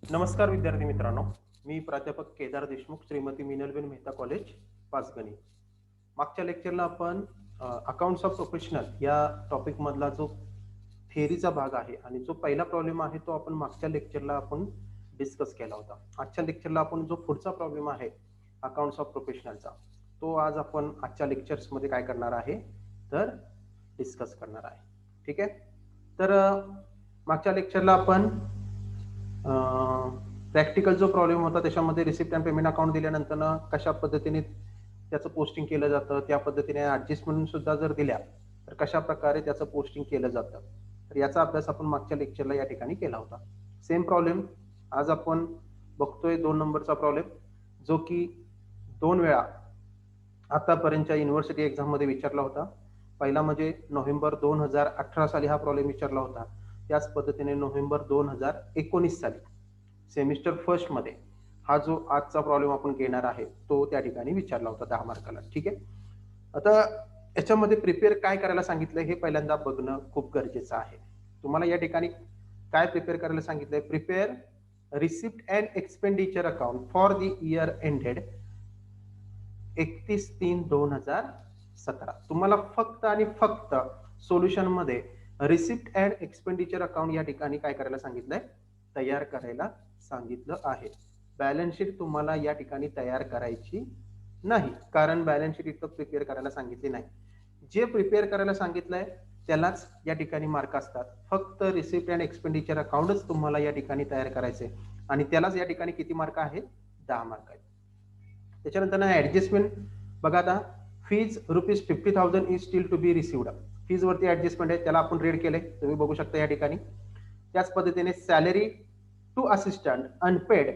नमस्कार विद्यार्थी मित्रांनो, मी प्राध्यापक केदार देशमुख, श्रीमती मिनलबेन मेहता कॉलेज, पाचगणी. मागच्या लेक्चरला आपण अकाउंट्स ऑफ प्रोफेशनल या टॉपिक मधला जो थिअरीचा भाग आहे आणि जो पहिला प्रॉब्लेम आहे तो आपण मागच्या लेक्चरला आपण डिस्कस केला होता. आजच्या लेक्चरला आपण जो पुढचा प्रॉब्लेम आहे अकाउंट्स ऑफ प्रोफेशनलचा, तो आज आपण आजच्या लेक्चर्समध्ये काय करणार आहे तर डिस्कस करणार आहे. ठीक आहे. तर मागच्या लेक्चरला आपण प्रॅक्टिकल जो प्रॉब्लेम होता त्याच्यामध्ये रिसिप्ट अँड पेमेंट अकाउंट दिल्यानंतर कशा पद्धतीने त्याचं पोस्टिंग केलं जातं, त्या पद्धतीने ऍडजस्टमेंट सुद्धा जर दिल्या तर कशा प्रकारे त्याचं पोस्टिंग केलं जातं, तर याचा अभ्यास आपण मागच्या लेक्चरला या ठिकाणी केला होता. सेम प्रॉब्लेम आज आपण बघतोय, 2 नंबरचा प्रॉब्लेम, जो की 2 वेळा आतापर्यंतच्या युनिव्हर्सिटी एक्झाम मध्ये विचारला होता. पहिला म्हणजे नोव्हेंबर 2018 साली हा प्रॉब्लेम विचारला होता. त्याच पद्धतीने नोव्हेंबर 2019 साली सेमिस्टर फर्स्ट मध्ये हा जो आजचा प्रॉब्लेम आपण घेणार आहे तो त्या ठिकाणी विचारला होता 10 मार्काला. ठीक आहे. आता याच्यामध्ये प्रिपेअर काय करायला सांगितलंय हे पहिल्यांदा बघणं खूप गरजेचं आहे. तुम्हाला या ठिकाणी काय प्रिपेअर करायला सांगितलंय? Prepare receipt and expenditure account for the year ended 31/3/2017. तुम्हाला फक्त आणि फक्त सोल्युशन मध्ये रिसिप्ट अँड एक्सपेंडिचर अकाउंट या ठिकाणी काय करायला सांगितलंय? तयार करायला सांगितलं आहे. बॅलन्स शीट तुम्हाला या ठिकाणी तयार करायची नाही, कारण बॅलन्स शीट इतकं प्रिपेअर करायला सांगितले नाही. जे प्रिपेअर करायला सांगितलंय त्यालाच या ठिकाणी मार्क असतात. फक्त रिसिप्ट अँड एक्सपेंडिचर अकाउंटच तुम्हाला या ठिकाणी तयार करायचे आणि त्यालाच या ठिकाणी किती मार्क आहेत? 10 मार्क आहेत. त्याच्यानंतर ऍडजस्टमेंट बघा. आता fees ₹50,000 is still to be received. Fees वरती ऍडजस्टमेंट आहे, त्याला आपण रेड केले, तुम्ही बघू शकता या ठिकाणी. त्याच पद्धतीने salary to assistant unpaid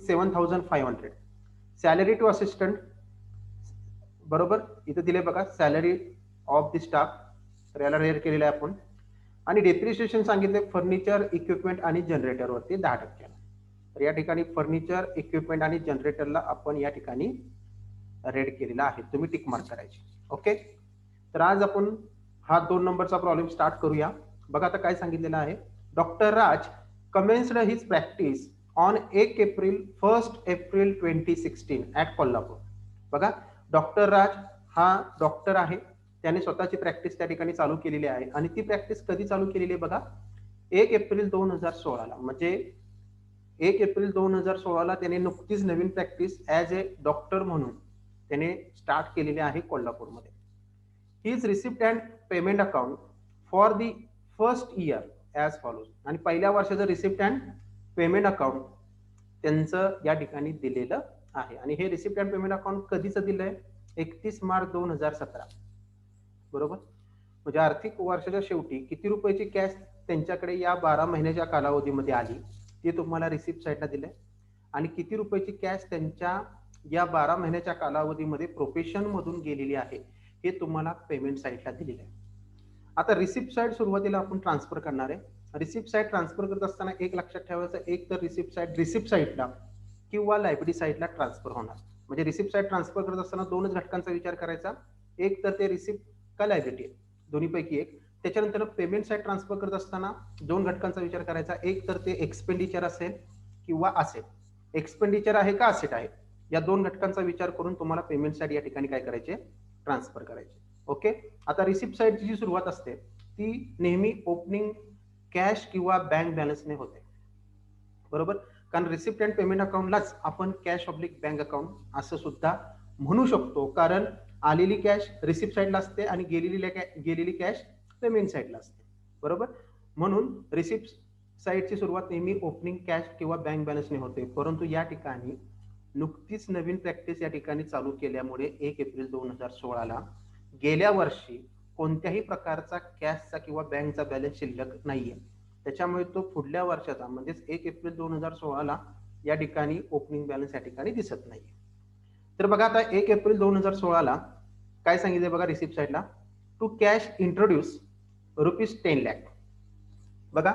₹7,500. Salary to assistant बरोबर इथे दिले बघा, सॅलरी ऑफ द स्टाफ, तर याला रेड केलेलं आहे आपण. आणि डेप्रिसिएशन सांगितले फर्निचर, इक्विपमेंट आणि जनरेटर वरती 10%. तर या ठिकाणी फर्निचर, इक्विपमेंट आणि जनरेटरला आपण या ठिकाणी रेड केलेला आहे, तुम्ही टिक मार्क करायची. ओके. तर आज आपण हा 2 नंबरचा प्रॉब्लेम स्टार्ट करूया. बघा आता काय सांगितलेलं आहे. Doctor Raj commenced his practice on 1 April 1 April 2016 at Kolhapur. बघा, डॉक्टर राज हा डॉक्टर आहे, त्याने स्वतःची प्रॅक्टिस त्या ठिकाणी चालू केलेली आहे आणि ती प्रॅक्टिस कधी चालू केलेली आहे? बघा, 1 एप्रिल 2016ला, म्हणजे 1 एप्रिल 2016ला त्याने नुकतीच नवीन प्रॅक्टिस ऍज ए डॉक्टर म्हणून त्याने स्टार्ट केलेली आहे कोल्हापूरमध्ये. His receipt and payment account for the first year as follows. आणि पहिल्या वर्षाचं रिसिप्ट अँड पेमेंट अकाउंट त्यांचं या ठिकाणी दिलेलं आहे. आणि हे रिसिप्ट अँड पेमेंट अकाउंट कधीचं दिलंय? 31 मार्च 2017. बरोबर. म्हणजे आर्थिक वर्षाच्या शेवटी किती रुपयाची कॅश त्यांच्याकडे या 12 महिन्याच्या कालावधीमध्ये आली ते तुम्हाला रिसिप्ट साईडला दिलंय. आणि किती रुपयाची कॅश त्यांच्या या 12 महिन्याच्या कालावधीमध्ये प्रोफेशन मधून गेलेली आहे हे तुम्हाला पेमेंट साईडला दिलेलं आहे. आता रिसिप्ट साईड सुरुवातीला आपण ट्रान्सफर करणार आहे. रिसिप्ट साईड ट्रान्सफर करत असताना एक लक्षात ठेवायचं, एक तर रिसिप्ट साईडला किंवा लायबिलिटी साईडला ट्रान्सफर होणार. म्हणजे रिसिप्ट साईड ट्रान्सफर करत असताना दोनच घटकांचा विचार करायचा, एक तर ते रिसिप्ट का लायबिलिटी आहे, दोन्हीपैकी एक. त्याच्यानंतर पेमेंट साईड ट्रान्सफर करत असताना 2 घटकांचा विचार करायचा, एक तर ते एक्सपेंडिचर असेल किंवा असेट. एक्सपेंडिचर आहे का असेट आहे, या 2 घटकांचा विचार करून तुम्हाला पेमेंट साईड या ठिकाणी काय करायचे? ट्रान्सफर करायचे. ओके. आता रिसिप्ट साईडची जी सुरुवात असते ती नेहमी ओपनिंग कॅश किंवा बँक बॅलन्सने होते. बरोबर. कारण रिसिप्ट अँड पेमेंट अकाउंटलाच आपण कॅश ऑब्लिक बँक अकाउंट असं सुद्धा म्हणू शकतो, कारण आलेली कॅश रिसिप्ट साईडला असते आणि गेलेली कॅश पेमेंट साईडला असते. बरोबर. म्हणून रिसिप्ट साईडची सुरुवात नेहमी ओपनिंग कॅश किंवा बँक बॅलन्सने होते. परंतु या ठिकाणी नुकतीच नवीन प्रॅक्टिस या ठिकाणी चालू केल्यामुळे 1 एप्रिल 2016ला गेल्या वर्षी कोणत्याही प्रकारचा कॅशचा किंवा बँकचा बॅलन्स शिल्लक नाहीये. त्याच्यामुळे तो पुढल्या वर्षाचा म्हणजेच 1 एप्रिल 2016ला या ठिकाणी ओपनिंग बॅलन्स या ठिकाणी दिसत नाहीये. तर बघा आता 1 एप्रिल 2016ला काय सांगितलंय बघा रिसिप्ट साईडला, टू कॅश इंट्रोड्यूस ₹10 लाख. बघा,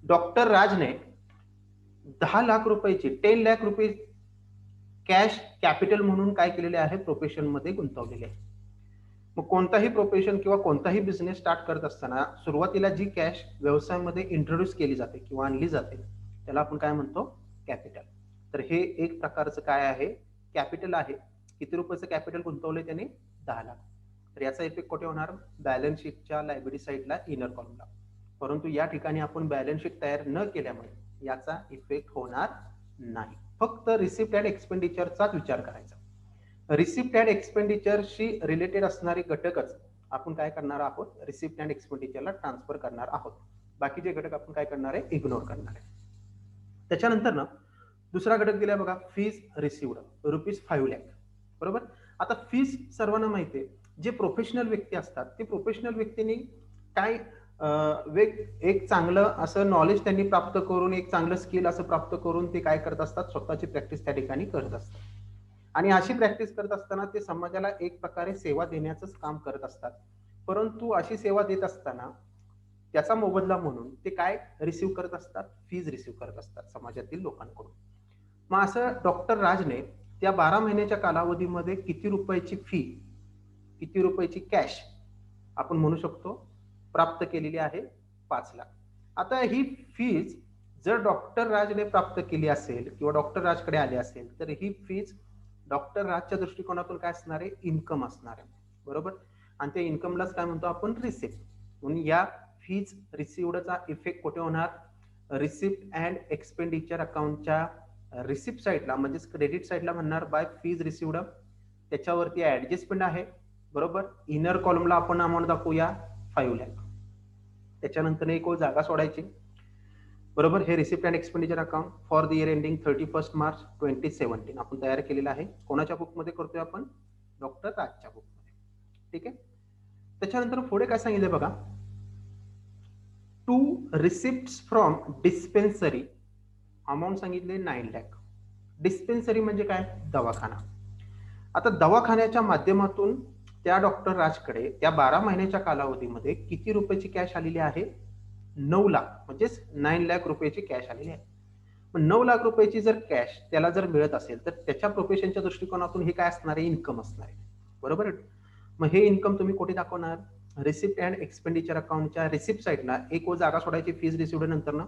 डॉक्टर राजने 10 लाख रुपयाची 10 लाख रुपये कॅश कॅपिटल म्हणून काय केलेले आहे? प्रोफेशन मध्ये गुंतवलेले आहे. मग कोणताही प्रोफेशन किंवा कोणताही बिझनेस स्टार्ट करत असताना सुरुवातीला जी कॅश व्यवसायामध्ये इंट्रोड्यूस केली जाते किंवा आणली जाते त्याला आपण काय म्हणतो, कॅपिटल. तर हे एक प्रकारचं काय आहे, कॅपिटल आहे. किती रुपयाचं कॅपिटल गुंतवलंय त्याने, 10 लाख. तर याचा इफेक्ट कुठे होणार, बॅलन्स शीटच्या लायबिलिटी साईडला, इनर कॉलमला. परंतु या ठिकाणी आपण बॅलन्स शीट तयार न केल्यामुळे याचा इफेक्ट होणार नाही. फक्त रिसिप्ट अँड एक्सपेंडिचरचाच विचार करायचा. रिसिप्ट अँड एक्सपेंडिचरशी रिलेटेड असणारे घटकच आपण काय करणार आहोत, रिसिप्ट अँड एक्सपेंडिचरला ट्रान्सफर करणार आहोत. बाकीचे घटक आपण काय करणार आहे, इग्नोर करणार आहे. त्याच्यानंतर ना दुसरा घटक दिलाय बघा, फीज रिसिव्ड ₹5 लाख. बरोबर. आता फीज सर्वांना माहिती आहे, जे प्रोफेशनल व्यक्ती असतात ते प्रोफेशनल व्यक्तींनी काय एक चांगलं असं नॉलेज त्यांनी प्राप्त करून, एक चांगलं स्किल असं प्राप्त करून ते काय करत असतात, स्वतःची प्रॅक्टिस त्या ठिकाणी करत असतात. आणि अशी प्रॅक्टिस करत असताना ते समाजाला एक प्रकारे सेवा देण्याचंच काम करत असतात. परंतु अशी सेवा देत असताना त्याचा मोबदला म्हणून ते काय रिसिव्ह करत असतात, फीज रिसिव्ह करत असतात समाजातील लोकांकडून. मग असं डॉक्टर राजने त्या 12 महिन्याच्या कालावधीमध्ये किती रुपयाची फी, किती रुपयाची कॅश आपण म्हणू शकतो प्राप्त केलेली आहे, 5 लाख. आता ही फीज जर डॉक्टर राजने प्राप्त केली असेल किंवा डॉक्टर राजकडे आली असेल तर ही फीज डॉक्टर राजच्या दृष्टिकोनातून काय असणार आहे, इन्कम असणार आहे. बरोबर. आणि त्या इन्कमलाच काय म्हणतो आपण, रिसिप्ट. म्हणून या फीज रिसिव्डचा इफेक्ट कुठे होणार, रिसिप्ट अँड एक्सपेंडिचर अकाउंटच्या रिसिप्ट साईडला म्हणजेच क्रेडिट साईडला म्हणणार बाय फीज रिसिव्ड. त्याच्यावरती ऍडजस्टमेंट आहे. बरोबर. इनर कॉलमला आपण अमाऊंट दाखवूया 5 लाख. त्याच्यानंतर एक जागा सोडायची. बरोबर. हे receipt and expenditure account for the year ending 31 March 2017 आपण तयार केलेलं आहे. कोणाच्या बुकमध्ये करतोय आपण, डॉक्टर राजच्या बुकमध्ये. ठीक आहे. त्याच्यानंतर पुढे काय सांगितलंय बघा, to receipts from dispensary amount सांगितले 9 लाख. डिस्पेन्सरी म्हणजे काय, दवाखाना. आता दवाखान्याच्या माध्यमातून त्या डॉक्टर राजकडे त्या 12 महिन्याच्या कालावधीमध्ये किती रुपयाची कॅश आलेली आहे, 9 लाख, म्हणजेच 9 लाख रुपयाची कॅश आलेली आहे. 9 लाख रुपयाची जर कॅश त्याला जर मिळत असेल तर त्याच्या प्रोफेशनच्या दृष्टिकोनातून हे काय असणार आहे, इन्कम असणार आहे. बरोबर. मग हे इन्कम तुम्ही कुठे दाखवणार, रिसिप्ट अँड एक्सपेंडिचर अकाउंटच्या रिसिप्ट साईडला एक जागा सोडायची फीज रिसिव्ड नंतर ना,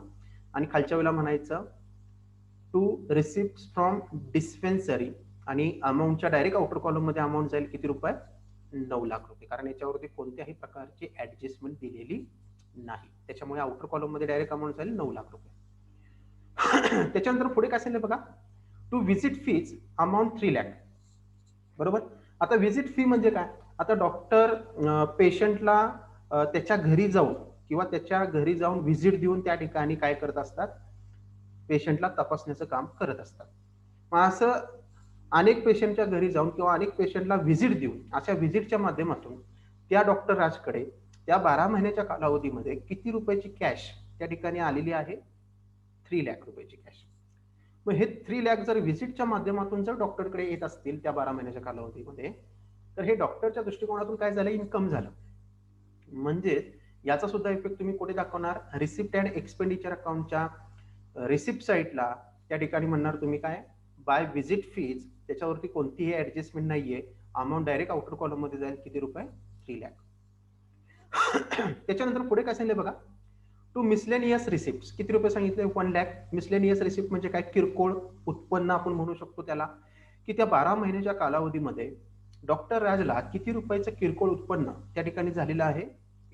आणि खालच्या वेळेला म्हणायचं टू रिसिप्ट फ्रॉम डिस्पेन्सरी आणि अमाऊंटच्या डायरेक्ट आउटर कॉलम मध्ये अमाऊंट जाईल किती रुपये, 9 लाख रुपये. कारण याच्यावरती कोणत्याही प्रकारची ऍडजस्टमेंट दिलेली नाही, त्याच्यामुळे आउटर कॉलम मध्ये डायरेक्ट अमाऊंट जाईल 9 लाख रुपये. त्याच्यानंतर पुढे काय सांगितलं बघा, to visit fees amount 3 lakh. बरोबर. आता व्हिजिट फी म्हणजे काय, आता डॉक्टर पेशंटला त्याच्या घरी जाऊन किंवा त्याच्या घरी जाऊन व्हिजिट देऊन त्या ठिकाणी काय करत असतात, पेशंटला तपासण्याचं काम करत असतात. मग असं अनेक पेशंटच्या घरी जाऊन किंवा अनेक पेशंटला व्हिजिट देऊन अशा व्हिजिटच्या माध्यमातून त्या डॉक्टर राजकडे त्या 12 महिन्याच्या कालावधीमध्ये किती रुपयाची कॅश त्या ठिकाणी आलेली आहे, 3 लाख रुपयाची कॅश. मग हे 3 लाख जर व्हिजिटच्या माध्यमातून जर डॉक्टरकडे येत असतील त्या 12 महिन्याच्या कालावधीमध्ये, तर हे डॉक्टरच्या दृष्टिकोनातून काय झालं, इन्कम झालं. म्हणजे याचा सुद्धा इफेक्ट तुम्ही कुठे दाखवणार, रिसिप्ट अँड एक्सपेंडिचर अकाउंटच्या रिसिप्ट साईडला त्या ठिकाणी म्हणणार तुम्ही काय, बाय व्हिजिट फीज. त्याच्यावरती कोणतीही ऍडजस्टमेंट नाहीये, अमाऊंट डायरेक्ट आउटर कॉलम मध्ये जाईल किती रुपये, 3 लाख. त्याच्यानंतर पुढे काय सांगितलं बघा, टू मिसलेनियस रिसिप्ट किती रुपये सांगितले, 1 लाख. मिसलेनियस रिसिप्ट म्हणजे काय, किरकोळ उत्पन्न आपण म्हणू शकतो त्याला, की त्या 12 महिन्याच्या कालावधीमध्ये डॉक्टर राजला किती रुपयाचं किरकोळ उत्पन्न त्या ठिकाणी झालेलं आहे,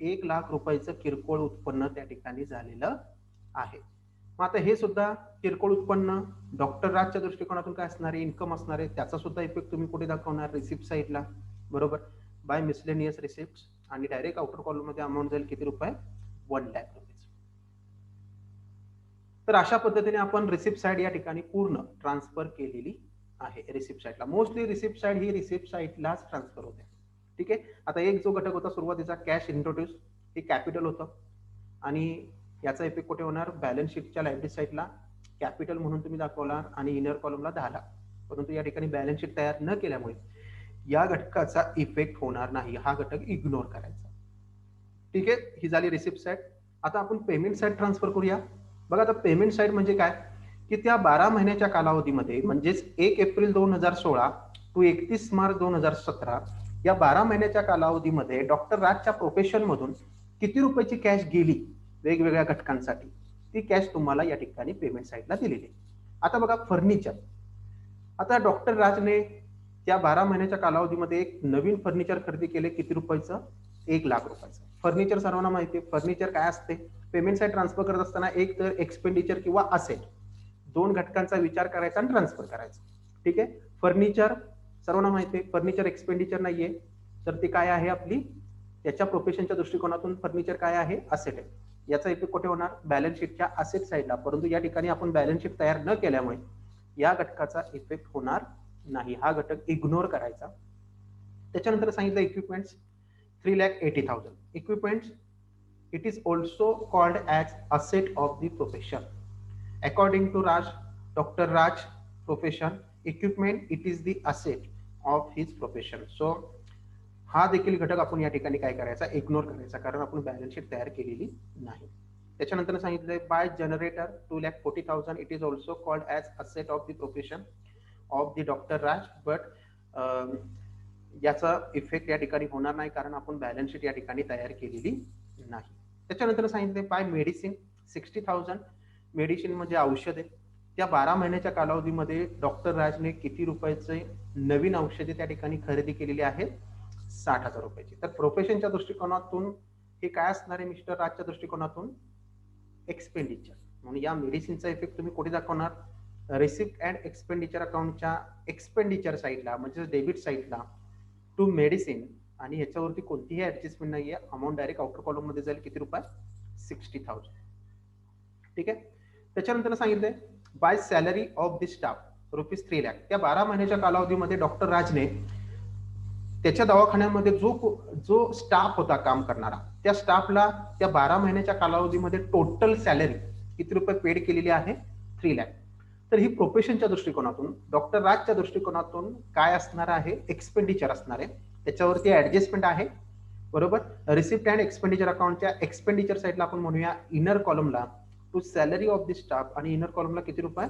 1 लाख रुपयाचं किरकोळ उत्पन्न त्या ठिकाणी झालेलं आहे. मग आता हे सुद्धा किरकोळ उत्पन्न डॉक्टर राजच्या दृष्टिकोनातून काय असणार आहे, इन्कम असणार आहे. त्याचा सुद्धा इफेक्ट तुम्ही कुठे दाखवणार, रिसिप्ट साईडला. बरोबर. बाय मिसलेनियस रिसिप्ट आणि डायरेक्ट आउटर कॉलम मध्ये अमाऊंट जाईल किती रुपये, 1 लाख रुपये. तर अशा पद्धतीने आपण रिसिप्ट साईड या ठिकाणी पूर्ण ट्रान्सफर केलेली आहे. रिसिप्ट साईडला मोस्टली रिसिप्ट साईड ही रिसिप्ट साईडलाच ट्रान्सफर होते. ठीक आहे. आता एक जो घटक होता सुरुवातीचा कॅश इंट्रोड्यूस, हे कॅपिटल होतं आणि याचा इफेक्ट कुठे होणार, बॅलन्स शीटच्या लायबिलिटी साईडला कॅपिटल म्हणून तुम्ही दाखवला आणि इनर कॉलमला 10 लाख. परंतु या ठिकाणी बॅलन्स शीट तयार न केल्यामुळे या घटकाचा इफेक्ट होणार नाही, हा घटक इग्नोर करायचा. ठीक आहे. ही झाली रिसिप्ट साईड. आता आपण पेमेंट साईड ट्रान्सफर करूया. बघा आता पेमेंट साईड म्हणजे काय, की त्या 12 महिन्याच्या कालावधीमध्ये म्हणजेच 1 एप्रिल 2016 टू 31 मार्च 2017 या 12 महिन्याच्या कालावधीमध्ये डॉक्टर राजच्या प्रोफेशन मधून किती रुपयाची कॅश गेली वेगवेगळ्या घटकांसाठी, ती कॅश तुम्हाला या ठिकाणी पेमेंट साईडला दिलेली आहे. आता बघा फर्निचर. आता डॉक्टर राजने त्या 12 महिन्याच्या कालावधीमध्ये एक नवीन फर्निचर खरेदी केले. किती रुपयाचं? 1,00,000 रुपयाचं. फर्निचर सर्वांना माहिती आहे. फर्निचर काय असते? पेमेंट साईड ट्रान्सफर करत असताना एक तर एक्सपेंडिचर किंवा असेट, दोन घटकांचा विचार करायचा आणि ट्रान्सफर करायचा. ठीक आहे. फर्निचर सर्वांना माहिती आहे, फर्निचर एक्सपेंडिचर नाहीये, तर ती काय आहे आपली, त्याच्या प्रोफेशनच्या दृष्टिकोनातून फर्निचर काय आहे? असेट आहे. याचा इफेक्ट कुठे होणार? बॅलन्स शीटच्या असेट साईडला. परंतु या ठिकाणी आपण बॅलन्स शीट तयार न केल्यामुळे या घटकाचा इफेक्ट होणार नाही. हा घटक इग्नोर करायचा. त्याच्यानंतर सांगितलं equipments 3,80,000. Equipments it is also called as asset of the profession. According to Dr. Raj profession, equipment it is the asset of his profession. So हा देखील घटक आपण या ठिकाणी काय करायचा? इग्नोर करायचा, कारण आपण बॅलन्स शीट तयार केलेली नाही. त्याच्यानंतर सांगितलंय by generator 2,40,000 it is also called as asset of the profession of the doctor Raj, but याचा इफेक्ट या ठिकाणी होणार नाही, कारण आपण बॅलन्स शीट या ठिकाणी तयार केलेली नाही. त्याच्यानंतर सांगितले बाय मेडिसिन 60,000. मेडिसिन म्हणजे औषध आहे. त्या 12 महिन्याच्या कालावधीमध्ये डॉक्टर राजने किती रुपयाचे नवीन औषधे त्या ठिकाणी खरेदी केलेली आहेत? 60,000 रुपयाची. तर प्रोफेशनच्या दृष्टिकोनातून हे काय असणार आहे? मिस्टर राजच्या दृष्टिकोनातून एक्सपेंडिचर. म्हणून या मेडिसिनचा इफेक्ट तुम्ही कुठे दाखवणार? रिसिप्ट अँड एक्सपेंडिचर अकाउंटच्या एक्सपेंडिचर साईडला, म्हणजे डेबिट साईडला टू मेडिसिन, आणि ह्याच्यावरती कोणतीही ऍडजस्टमेंट नाहीये. अमाऊंट डायरेक्ट आउटर कॉलम मध्ये जाईल. किती रुपये? 60,000. ठीक आहे. त्याच्यानंतर सांगितलंय by salary of the staff ₹3,00,000. त्या 12 महिन्याच्या कालावधीमध्ये डॉक्टर राजने त्याच्या दवाखान्यामध्ये जो स्टाफ होता काम करणारा, त्या स्टाफला त्या 12 महिन्याच्या कालावधीमध्ये टोटल सॅलरी किती रुपये पेड केलेली आहे? 3,00,000. तर ही प्रोफेशनच्या दृष्टिकोनातून, डॉक्टर राजच्या दृष्टिकोनातून काय असणार आहे? एक्सपेंडिचर असणार आहे. त्याच्यावरती ऍडजस्टमेंट आहे. बरोबर. रिसिप्ट अँड एक्सपेंडिचर अकाउंटच्या एक्सपेंडिचर साईडला आपण म्हणूया इनर कॉलमला to salary of the staff, आणि इनर कॉलमला किती रुपये?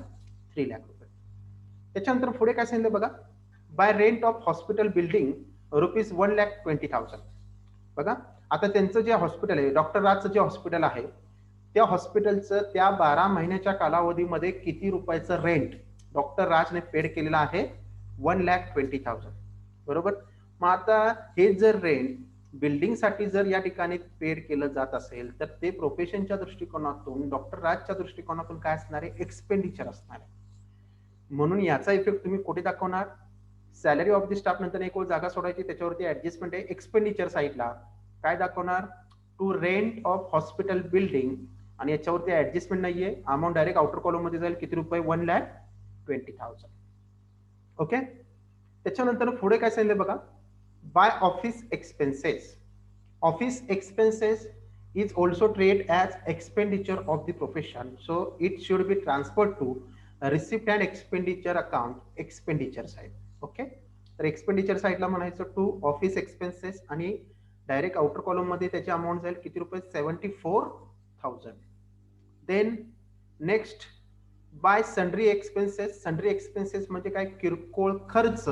3,00,000 रुपये. त्याच्यानंतर पुढे काय सांगितलं बघा, by rent of hospital building ₹1,20,000. बघा, आता त्यांचं जे हॉस्पिटल आहे, डॉक्टर राजचं जे हॉस्पिटल आहे, त्या हॉस्पिटलचं त्या 12 महिन्याच्या कालावधीमध्ये किती रुपयाचं रेंट डॉक्टर राजने पेड केलेलं आहे? 1,20,000. बरोबर. मग आता हे जर रेंट बिल्डिंगसाठी जर या ठिकाणी पेड केलं जात असेल, तर ते प्रोफेशनच्या दृष्टिकोनातून, डॉक्टर राजच्या दृष्टिकोनातून काय असणार आहे? एक्सपेंडिचर असणार आहे. म्हणून याचा इफेक्ट तुम्ही कुठे दाखवणार? सॅलरी ऑफ द स्टाफ नंतर एक जागा सोडायची, त्याच्यावरती ऍडजस्टमेंट आहे. एक्सपेंडिचर साईडला काय दाखवणार? To rent of hospital building, आणि याच्यावरती ऍडजस्टमेंट नाहीये. अमाऊंट डायरेक्ट आउटर कॉलम मध्ये जाईल. किती रुपये? 1,20,000. ओके. त्याच्यानंतर पुढे काय सांगितलं बघा, by office expenses. Office expenses is also treated as expenditure of the profession, so it should be transferred to receipt and expenditure account, expenditure side. Okay. तर एक्सपेंडिचर साईडला म्हणायचं टू ऑफिस एक्सपेन्सेस, आणि direct outer column मध्ये त्याची amount जाईल. किती रुपये? 74,000. Then next by sundry expenses. Sundry expenses म्हणजे काय? किरकोळ खर्च.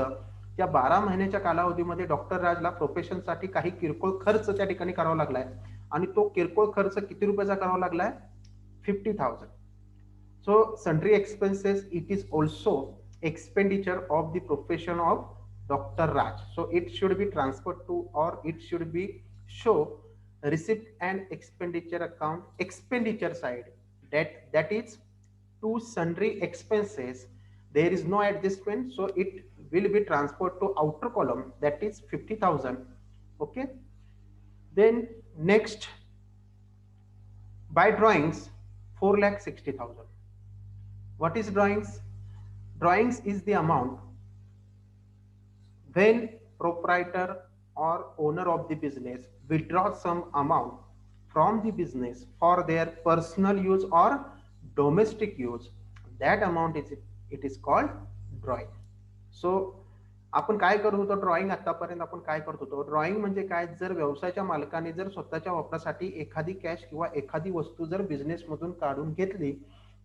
त्या 12 महिन्याच्या कालावधीमध्ये डॉक्टर राजला प्रोफेशनसाठी काही किरकोळ खर्च त्या ठिकाणी करावा लागलाय, आणि तो किरकोळ खर्च किती रुपयाचा करावा लागलाय? 50,000. So sundry expenses it is also expenditure of the profession of doctor Raj, so it should be transferred to, or it should be show receipt and expenditure account expenditure side, that is to sundry expenses. There is no adjustment, so it will be transferred to outer column, that is 50,000. Okay. Then next, by drawings 4,60,000. What is drawings? Drawings is the amount when proprietor or owner of the business withdraws some amount from the business for their personal use or domestic use. That amount is called drawing. So आपण काय करत होतो? Drawing आतापर्यंत आपण काय करत होतो? Drawing म्हणजे काय? जर व्यवसायाच्या मालकाने जर स्वतःच्या वापरासाठी एखादी कॅश किंवा एखादी वस्तू जर बिझनेस मधून काढून घेतली,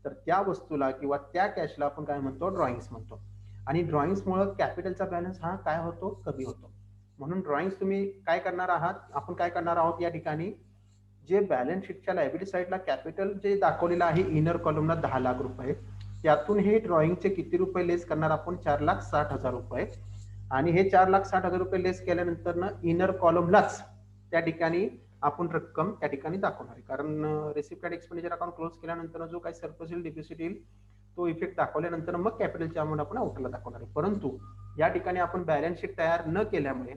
तर त्या वस्तूला किंवा त्या कॅशला आपण काय म्हणतो? ड्रॉइंग्स म्हणतो. आणि ड्रॉइंग्समुळे कॅपिटलचा बॅलन्स हा काय होतो? कमी होतो. म्हणून ड्रॉइंग्स तुम्ही काय करणार आहात? आपण काय करणार आहोत या ठिकाणी? जे बॅलन्स शीटच्या लायबिलिटी साईडला कॅपिटल जे दाखवलेलं आहे इनर कॉलमला 10 लाख रुपये, त्यातून हे ड्रॉइंगचे किती रुपये लेस करणार आपण 4,60,000 रुपये, आणि हे 4,60,000 रुपये लेस केल्यानंतर ना इनर कॉलमलाच त्या ठिकाणी आपण रक्कम त्या ठिकाणी दाखवणार आहे. कारण receipt and expenditure account close केल्यानंतर जो काही सरप्लस येईल, डिपॉझिट येईल, तो इफेक्ट दाखवल्यानंतर मग कॅपिटलची अमाऊंट आपण आउटला दाखवणार आहे. परंतु या ठिकाणी आपण बॅलन्स शीट तयार न केल्यामुळे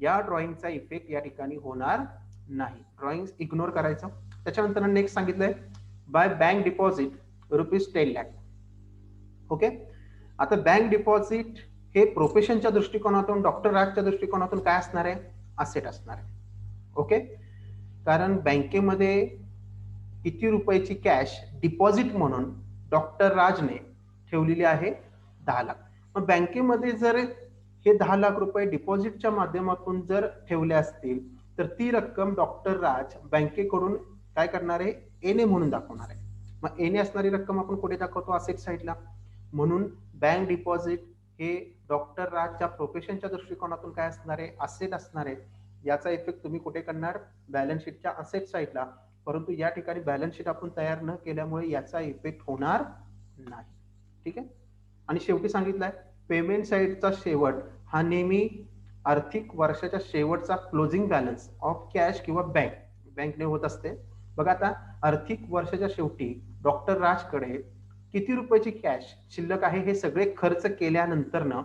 या ड्रॉइंगचा इफेक्ट या ठिकाणी होणार नाही. ड्रॉइंग इग्नोर करायचं. त्याच्यानंतर नेक्स्ट सांगितलंय bye bank deposit ₹10 lakh. Okay, आता बँक डिपॉझिट हे प्रोफेशनच्या दृष्टिकोनातून, डॉक्टर राजच्या दृष्टिकोनातून काय असणार आहे? असेट असणार आहे. ओके, कारण बँकेमध्ये किती रुपयाची कॅश डिपॉझिट म्हणून डॉक्टर राजने ठेवलेली आहे? 10 लाख. मग बँकेमध्ये जर हे 10 लाख रुपये डिपॉझिटच्या माध्यमातून जर ठेवले असतील तर ती रक्कम डॉक्टर राज बँकेकडून काय करणार आहे? एनए म्हणून दाखवणार आहे. मग एनए असणारी रक्कम आपण कुठे दाखवतो? असेट साईडला. म्हणून बँक डिपॉझिट हे डॉक्टर राजच्या प्रोफेशनच्या दृष्टिकोनातून काय असणार आहे? असेट असणार आहे. याचा इफेक्ट तुम्ही कुठे करणार? बॅलन्स शीटच्या असेट साईडला. परंतु या ठिकाणी बॅलन्स शीट आपण तयार न केल्यामुळे याचा इफेक्ट होणार नाही. ठीक आहे. आणि शेवटी सांगितलंय पेमेंट साईडचा शेवट हा नेहमी आर्थिक वर्षाच्या शेवटचा क्लोजिंग बॅलन्स ऑफ कॅश किंवा बँकने होत असते. बघा, आता आर्थिक वर्षाच्या शेवटी डॉक्टर राजकडे किती रुपयाची कॅश शिल्लक आहे हे सगळे खर्च केल्यानंतर ना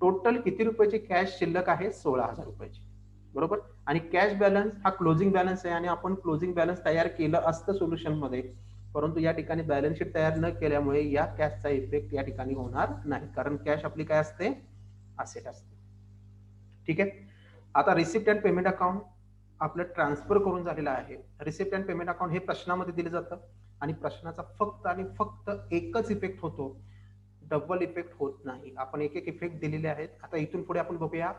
टोटल किती रुपयाची कॅश शिल्लक आहे? 16,000 रुपयाची. बरोबर. आणि कॅश बॅलन्स हा क्लोजिंग बॅलन्स आहे आणि आपण क्लोजिंग बॅलन्स तयार केलं असतं सोल्युशन मध्ये, परंतु या ठिकाणी बॅलन्स शीट तयार न केल्यामुळे या कॅशचा इफेक्ट या ठिकाणी होणार नाही, कारण कॅश आपली काय असते? असेट असते. ठीक आहे. आता रिसिप्ट अँड पेमेंट अकाउंट आपलं ट्रान्सफर करून झालेलं आहे. रिसिप्ट अँड पेमेंट अकाउंट हे प्रश्नामध्ये दिलं जातं आणि प्रश्नाचा फक्त आणि फक्त एकच इफेक्ट होतो, डबल इफेक्ट होत नाही. आपण एक एक इफेक्ट दिलेले आहेत. आता इथून पुढे आपण बघूया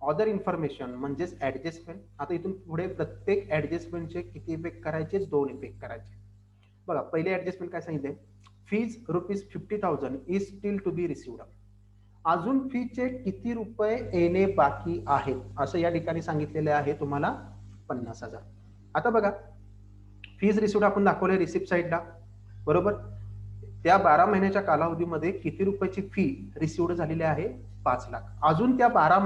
अदर इन्फॉर्मेशन म्हणजेच ऍडजस्टमेंट. आता इथून पुढे प्रत्येक ऍडजस्टमेंटचे किती इफेक्ट करायचे? 2 इफेक्ट करायचे. बघा, पहिले ऍडजस्टमेंट काय सांगितले? Fees ₹50,000 is still to be received. अजून फीचे किती रुपये येणे बाकी आहेत असं या ठिकाणी सांगितलेले आहे तुम्हाला? 50,000. आता बघा, फीज रिसिव्ड आपण दाखवले रिसिप्ट साईडला. बरोबर. त्या 12 महिन्याच्या कालावधीमध्ये किती रुपयाची फी रिसिव्ड झालेली आहे? 5 लाख. अजून त्या 12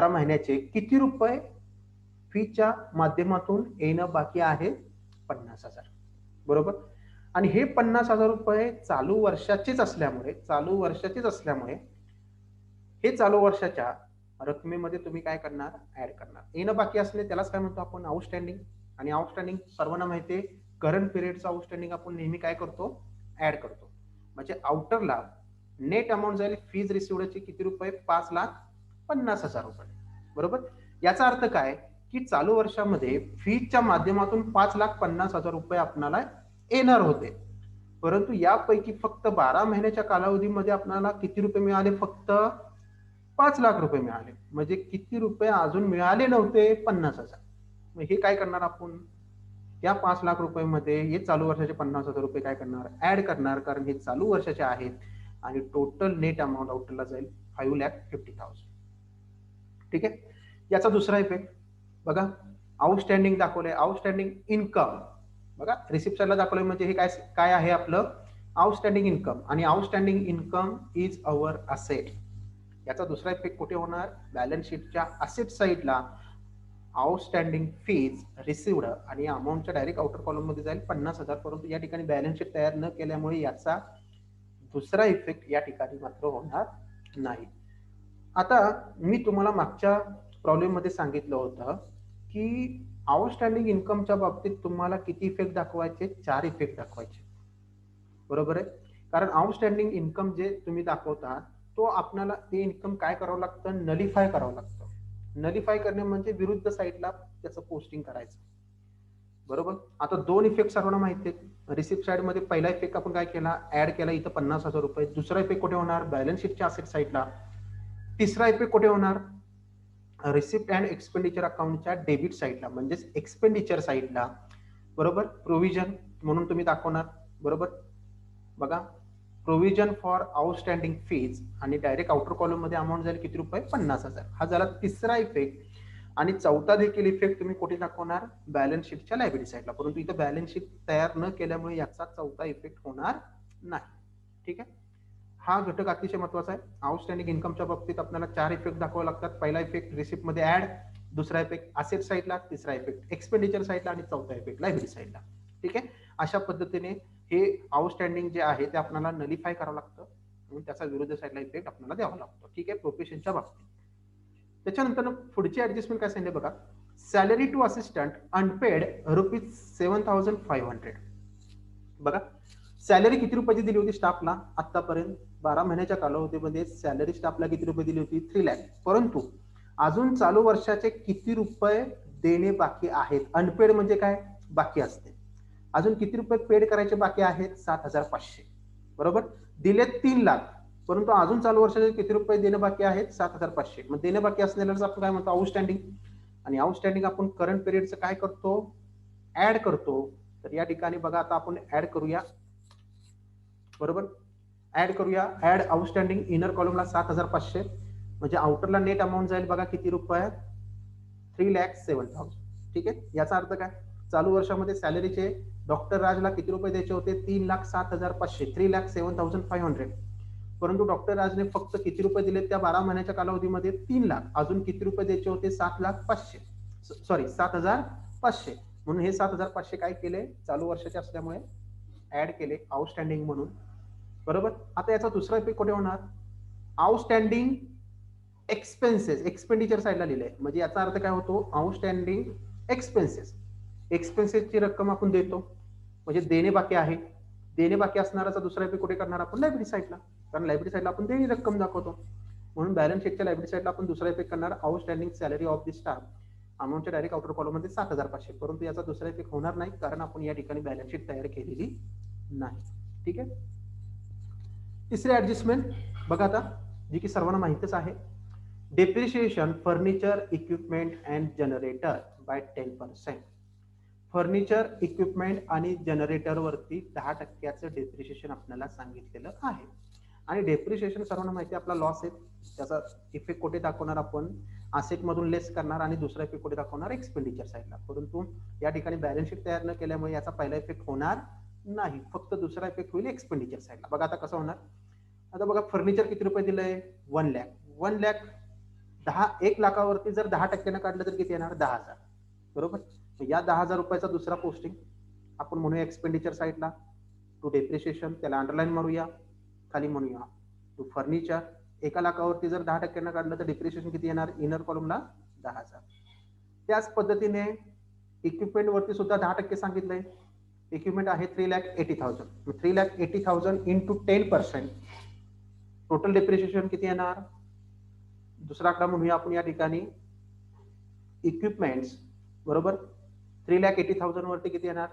महिन्याचे किती रुपये फीच्या माध्यमातून येणं बाकी आहे? 50,000. बरोबर. आणि हे 50,000 रुपये चालू वर्षाचेच असल्यामुळे हे चालू वर्षाच्या रकमेमध्ये तुम्ही काय करणार? ऍड करणार. येणं बाकी असले त्यालाच काय म्हणतो आपण? आउटस्टँडिंग. आणि आउटस्टँडिंग सर्वांना माहिती आहे, करंट पिरियडचा आउटस्टँडिंग आपण नेहमी काय करतो? ऍड करतो. म्हणजे आउटरला नेट अमाऊंट जाईल फीज रिसिव्डची किती रुपये? 5,50,000 रुपये. बरोबर. याचा अर्थ काय की चालू वर्षामध्ये फीजच्या माध्यमातून 5,50,000 रुपये आपल्याला येणार होते, परंतु यापैकी फक्त 12 महिन्याच्या कालावधीमध्ये आपल्याला किती रुपये मिळाले? फक्त 5 लाख रुपये मिळाले. म्हणजे किती रुपये अजून मिळाले नव्हते? 50,000. मग हे काय करणार आपण? त्या 5 लाख रुपयामध्ये हे चालू वर्षाचे 50,000 रुपये काय करणार? ऍड करणार, कारण हे चालू वर्षाचे आहेत आणि टोटल नेट अमाऊंट आउटला जाईल 5,50,000. ठीक आहे. याचा दुसरा इफेक्ट बघा, आउटस्टँडिंग दाखवलंय. आउटस्टँडिंग इन्कम बघा, रिसिप्ट साईडला दाखवलंय म्हणजे हे काय आहे? आपलं आउटस्टँडिंग इन्कम. आणि outstanding income is our asset. याचा दुसरा इफेक्ट कुठे होणार? बॅलन्स शीटच्या असेट साईडला आउटस्टँडिंग फीज रिसिव्ड आणि अमाऊंटच्या डायरेक्ट आउटर कॉलम मध्ये जाईल 50,000. परंतु या ठिकाणी बॅलन्स शीट तयार न केल्यामुळे याचा दुसरा इफेक्ट या ठिकाणी मात्र होणार नाही. आता मी तुम्हाला मागच्या प्रॉब्लेम मध्ये सांगितलं होतं की आउटस्टँडिंग इन्कमच्या बाबतीत तुम्हाला किती इफेक्ट दाखवायचे? 4 इफेक्ट दाखवायचे. बरोबर आहे. कारण आउटस्टँडिंग इन्कम जे तुम्ही दाखवता तो आपल्याला ते इन्कम काय करावं लागतं? नलिफाय करावं लागतं. नलिफाय करणे म्हणजे विरुद्ध साईडला त्याचं पोस्टिंग करायचं. बरोबर. आता 2 इफेक्ट सर्वांना माहिती आहेत. रिसिप्ट साईड मध्ये पहिला इफेक्ट आपण काय केला? ऍड केला इथं 50,000 रुपये. दुसरा इफेक्ट कुठे होणार? बॅलन्स शीटच्या असेट साईडला. तिसरा इफेक्ट कुठे होणार? रिसिप्ट अँड एक्सपेंडिचर अकाउंटच्या डेबिट साईडला म्हणजेच एक्सपेंडिचर साईडला. बरोबर. प्रोव्हिजन म्हणून तुम्ही दाखवणार. बरोबर. बघा, प्रोव्हिजन फॉर आउटस्टँडिंग फीज आणि डायरेक्ट आउटर कॉलम मध्ये अमाऊंट जाईल किती रुपये? 50,000. हा झाला तिसरा इफेक्ट. आणि चौथा देखील इफेक्ट तुम्ही कुठे दाखवणार, बॅलन्स शीटच्या लायबिलिटी साईडला. परंतु इथं बॅलन्स शीट तयार न केल्यामुळे याचा चौथा इफेक्ट होणार नाही. ठीक आहे, हा घटक अतिशय महत्वाचा आहे. आउटस्टँडिंग इन्कमच्या बाबतीत आपल्याला 4 इफेक्ट दाखवावे लागतात. पहिला इफेक्ट रिसिप्ट मध्ये ऍड, दुसरा इफेक्ट असेट साईडला, तिसरा इफेक्ट एक्सपेंडिचर साईडला आणि चौथा इफेक्ट लायबिलिटी साईडला. ठीक आहे, अशा पद्धतीने हे आउटस्टँडिंग जे आहे ते आपल्याला नलिफाय करावं लागतं, त्याचा विरुद्ध साईडला इफेक्ट आपल्याला द्यावा लागतो. ठीक आहे, प्रोफेशनच्या बाबतीत. त्याच्यानंतर पुढची ऍडजस्टमेंट काय सांगितले बघा, सॅलरी टू असिस्टंट अनपेड ₹7,500. बघा, सॅलरी किती रुपयाची दिली होती स्टाफला आतापर्यंत? 12 महिन्याच्या कालावधीमध्ये सॅलरी स्टाफला किती रुपये दिली होती? 3 लाख. परंतु अजून चालू वर्षाचे किती रुपये देणे बाकी आहेत? अनपेड म्हणजे काय, बाकी असते. अजून किती रुपये पेड करायचे बाकी आहेत? 7,500. बरोबर, दिलेत 3 लाख, परंतु अजून चालू वर्षाचे किती रुपये देणे बाकी आहेत? 7,500. मग देणे बाकी असलेल्याच आपण काय म्हणतो, आउटस्टँडिंग. आणि आउटस्टँडिंग आपण करंट पिरियडचं काय करतो, ऍड करतो. तर या ठिकाणी बघा, आता आपण ऍड करूया. बरोबर, ऍड करूया. ऍड आउटस्टँडिंग इनर कॉलमला 7,500, म्हणजे आउटरला नेट अमाऊंट जाईल बघा किती रुपये? 3,07,000. ठीक आहे, याचा अर्थ काय, चालू वर्षामध्ये सॅलरीचे डॉक्टर राजला किती रुपये द्यायचे होते? 3,07,500, 3,07,500. परंतु डॉक्टर राजने फक्त किती रुपये दिले त्या 12 महिन्याच्या कालावधीमध्ये? 3 लाख. अजून किती रुपये द्यायचे होते? 7,500, सॉरी 7,500. म्हणून हे 7,500 काय केले, चालू वर्षाचे असल्यामुळे ऍड केले आउटस्टँडिंग म्हणून. बरोबर, आता याचा दुसरा इफेक्ट कुठे होणार? आउटस्टँडिंग एक्सपेन्सेस, एक्सपेंडिचर साईडला लिहिले, म्हणजे याचा अर्थ काय होतो, आउटस्टँडिंग एक्सपेन्सेस. एक्सपेन्सेसची रक्कम आपण देतो, म्हणजे देणे बाकी आहे. देणे बाकी असणाराचा दुसरा इफेक्ट कुठे करणार आपण? लायबिलिटी साईडला, कारण लायबिलिटी साईडला आपण देणी रक्कम दाखवतो. म्हणून बॅलन्स शीटच्या लायबिलिटी साईडला आपण दुसरा इफेक्ट करणार, outstanding salary of the staff अमाऊंटच्या डायरेक्ट आउटर कॉलम मध्ये 7,500. परंतु याचा दुसरा इफेक्ट होणार नाही, कारण आपण या ठिकाणी बॅलन्स शीट तयार केलेली नाही. ठीक आहे, तिसरी ऍडजस्टमेंट बघा आता, जी की सर्वांना माहितच आहे. Depreciation furniture equipment and generator by 10%. Furniture equipment आणि जनरेटर वरती 10% डेप्रिशिएशन आपल्याला सांगितलेलं आहे. आणि डेप्रिशिएशन सर्वांना माहिती आपला लॉस आहे, त्याचा इफेक्ट कुठे दाखवणार आपण? असेट मधून लेस करणार, आणि दुसरा इफेक्ट कुठे दाखवणार? एक्सपेंडिचर साईडला. परंतु या ठिकाणी बॅलन्स शीट तयार न केल्यामुळे याचा पहिला इफेक्ट होणार नाही, फक्त दुसरा इफेक्ट होईल एक्सपेंडिचर साईडला. बघा आता कसं होणार. आता बघा, फर्निचर किती रुपये दिलंय? 1 लाख. 1 लाख 1 लाखावरती जर 10% काढलं तर किती येणार? 10,000. बरोबर, या 10,000 रुपयाचा दुसरा पोस्टिंग आपण म्हणूया एक्सपेंडिचर साईडला, टू डेप्रिशिएशन, त्याला अंडरलाईन मारूया, खाली म्हणूया टू फर्निचर. 1 लाखावरती जर 10% काढलं तर डेप्रिशिएशन किती येणार? इनर कॉलमला 10,000. त्याच पद्धतीने इक्विपमेंट वरती सुद्धा 10% सांगितलंय. इक्विपमेंट आहे 3,80,000. 3,80,000 इंटू 10%, टोटल डेप्रिशिएशन किती येणार? दुसरा आकडा म्हणूया आपण या ठिकाणी, इक्विपमेंट्स बरोबर 3,80,000 वरती किती येणार?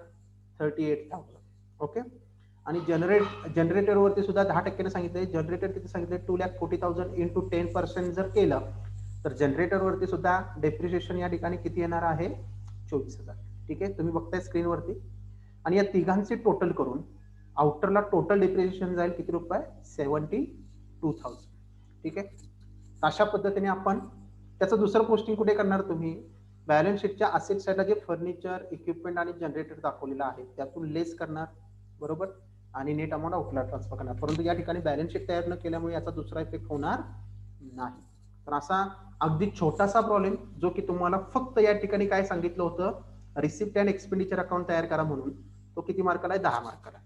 38,000. ओके, आणि जनरेटर वरती सुद्धा 10% सांगितलंय. जनरेटर किती सांगितलंय? 2,40,000 इंटू 10% जर केलं तर जनरेटर वरती सुद्धा डेप्रिशिएशन या ठिकाणी किती येणार आहे? 24,000. ठीक आहे, तुम्ही बघताय स्क्रीनवरती. आणि या तिघांचे टोटल करून आउटरला टोटल डेप्रिशिएशन जाईल किती रुपये? 72,000. ठीक आहे, अशा पद्धतीने आपण त्याचं दुसरं पोस्टिंग कुठे करणार? तुम्ही बॅलन्स शीटच्या असेट साईडला जे फर्निचर, इक्विपमेंट आणि जनरेटर दाखवलेलं आहे त्यातून लेस करणार. बरोबर, आणि नेट अमाऊंट आउटला ट्रान्सफर करणार. परंतु या ठिकाणी बॅलन्स शीट तयार न केल्यामुळे याचा दुसरा इफेक्ट होणार नाही. तर असा अगदी छोटासा प्रॉब्लेम, जो की तुम्हाला फक्त या ठिकाणी काय सांगितलं होतं, रिसिप्ट अँड एक्सपेंडिचर अकाउंट तयार करा म्हणून, तो किती मार्काला आहे? 10 मार्काला.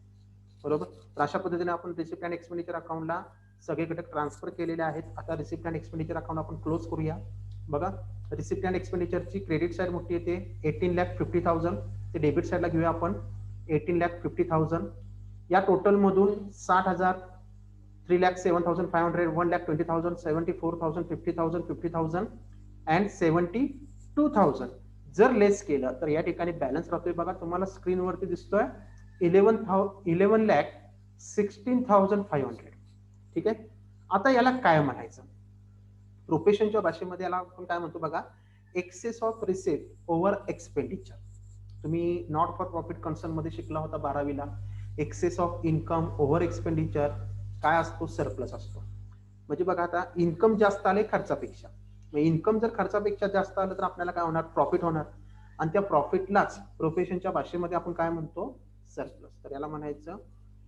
बरोबर, तर अशा पद्धतीने आपण रिसिप्ट अँड एक्सपेंडिचर अकाउंटला सगळे घटक ट्रान्सफर केलेले आहेत. आता रिसिप्ट अँड एक्सपेंडिचर अकाउंट आपण क्लोज करूया. बघा, रिसिप्ट अँड एक्सपेंडिचरची क्रेडिट साईड मोठी येते 18,50,000, ते डेबिट साईडला घेऊया आपण 18,50,000. या टोटल मधून 60,000, 3,07,500, 1,20,000, 74,000, 50,000, 50,000 अँड 72,000 जर लेस केलं तर या ठिकाणी बॅलन्स राहतोय बघा, तुम्हाला स्क्रीनवरती दिसतोय 11,16,500. ठीक आहे, आता याला काय म्हणायचं? प्रोफेशनच्या भाषेमध्ये याला आपण काय म्हणतो बघा, excess of receipt over expenditure. तुम्ही नॉट फॉर प्रॉफिट कन्सर्न मध्ये शिकला होता 12वीला. Excess of income over expenditure काय असतो? सरप्लस असतो. म्हणजे बघा, आता इन्कम जास्त आले खर्चापेक्षा, इन्कम जर खर्चापेक्षा जास्त आलं तर आपल्याला काय होणार, प्रॉफिट होणार, आणि त्या प्रॉफिटलाच प्रोफेशनच्या भाषेमध्ये आपण काय म्हणतो, सरप्लस. तर याला म्हणायचं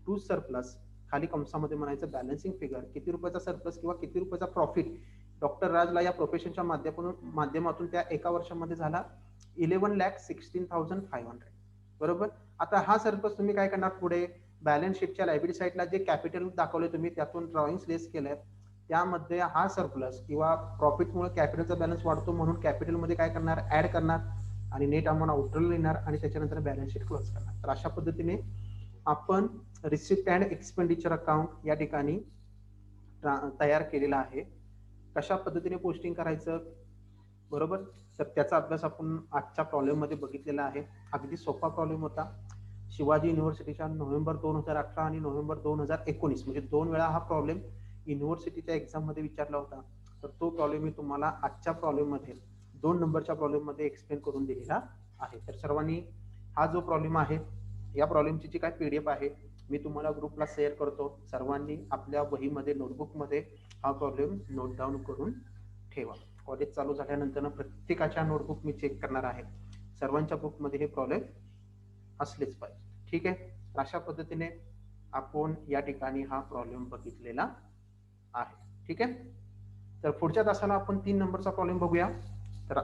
टू सरप्लस, खाली कंसामध्ये म्हणायचं बॅलन्सिंग फिगर, किती रुपयाचा सरप्लस किंवा किती रुपयाचा प्रॉफिट डॉक्टर राजला या प्रोफेशनच्या माध्यमातून त्या एका वर्षामध्ये झाला 11,16,500. बरोबर. आता हा सरप्लस तुम्ही काय करणार, पुढे बॅलन्स शीटच्या लायबिलिटी साईडला जे कॅपिटल दाखवले तुम्ही त्यातून ड्रॉइंग लेस केलंय, त्यामध्ये हा सरप्लस किंवा प्रॉफिटमुळे कॅपिटलचा बॅलन्स वाढतो म्हणून कॅपिटलमध्ये काय करणार, ऍड करणार आणि नेट अमाऊंट आउटरला लिहिणार आणि त्याच्यानंतर बॅलन्स शीट क्लोज करणार. तर अशा पद्धतीने आपण रिसिप्ट अँड एक्सपेंडिचर अकाउंट या ठिकाणी तयार केलेला आहे. कशा पद्धतीने पोस्टिंग करायचं, बरोबर, तर त्याचा अभ्यास आपण आजच्या प्रॉब्लेम मध्ये बघितलेला आहे. अगदी सोपा प्रॉब्लेम होता. शिवाजी युनिव्हर्सिटीच्या नोव्हेंबर 2018 आणि नोव्हेंबर 2019 म्हणजे 2 वेळा हा प्रॉब्लेम युनिव्हर्सिटीच्या एक्झाम मध्ये विचारला होता. तर तो प्रॉब्लेम मी तुम्हाला आजच्या प्रॉब्लेम मध्ये 2 नंबरच्या प्रॉब्लेम मध्ये एक्सप्लेन करून दिलेला आहे. तर सर्वांनी हा जो प्रॉब्लेम आहे, या प्रॉब्लेमची जी काय पीडीएफ आहे मी तुम्हाला ग्रुपला शेअर करतो. सर्वांनी आपल्या वहीमध्ये नोटबुकमध्ये हा प्रॉब्लेम नोट डाऊन करून ठेवा. कॉलेज चालू झाल्यानंतर प्रत्येकाच्या नोटबुक मी चेक करणार आहे. सर्वांच्या बुकमध्ये हे प्रॉब्लेम असलेच पाहिजे. ठीक आहे. अशा पद्धतीने आपण या ठिकाणी हा प्रॉब्लेम बघितलेला आहे. ठीक आहे. तर पुढच्या तासाला आपण 3 नंबरचा प्रॉब्लेम बघूया. तर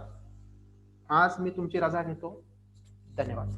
आज मी तुमची रजा घेतो. धन्यवाद.